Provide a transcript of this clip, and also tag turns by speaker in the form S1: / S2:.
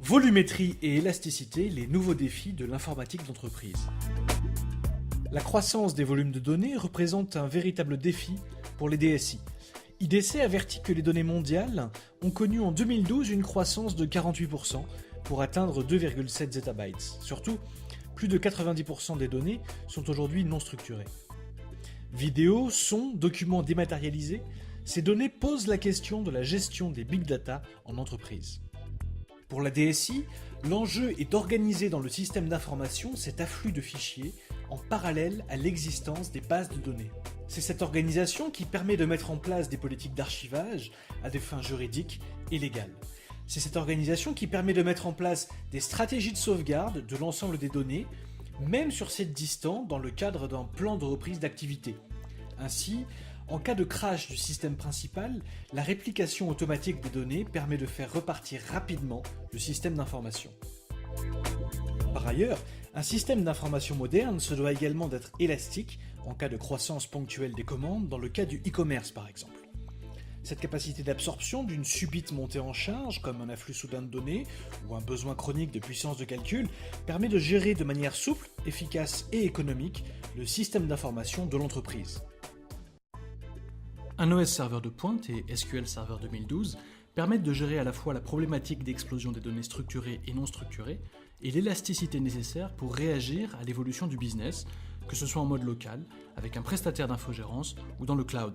S1: Volumétrie et élasticité, les nouveaux défis de l'informatique d'entreprise. La croissance des volumes de données représente un véritable défi pour les DSI. IDC avertit que les données mondiales ont connu en 2012 une croissance de 48% pour atteindre 2,7 zettabytes. Surtout, plus de 90% des données sont aujourd'hui non structurées. Vidéos, sons, documents dématérialisés, ces données posent la question de la gestion des big data en entreprise. Pour la DSI, l'enjeu est d'organiser dans le système d'information cet afflux de fichiers en parallèle à l'existence des bases de données. C'est cette organisation qui permet de mettre en place des politiques d'archivage à des fins juridiques et légales. C'est cette organisation qui permet de mettre en place des stratégies de sauvegarde de l'ensemble des données, même sur sites distants dans le cadre d'un plan de reprise d'activité. Ainsi, en cas de crash du système principal, la réplication automatique des données permet de faire repartir rapidement le système d'information. Par ailleurs, un système d'information moderne se doit également d'être élastique en cas de croissance ponctuelle des commandes, dans le cas du e-commerce par exemple. Cette capacité d'absorption d'une subite montée en charge, comme un afflux soudain de données ou un besoin chronique de puissance de calcul, permet de gérer de manière souple, efficace et économique le système d'information de l'entreprise. Un OS serveur de pointe et SQL Server 2012 permettent de gérer à la fois la problématique d'explosion des données structurées et non structurées et l'élasticité nécessaire pour réagir à l'évolution du business, que ce soit en mode local, avec un prestataire d'infogérance ou dans le cloud.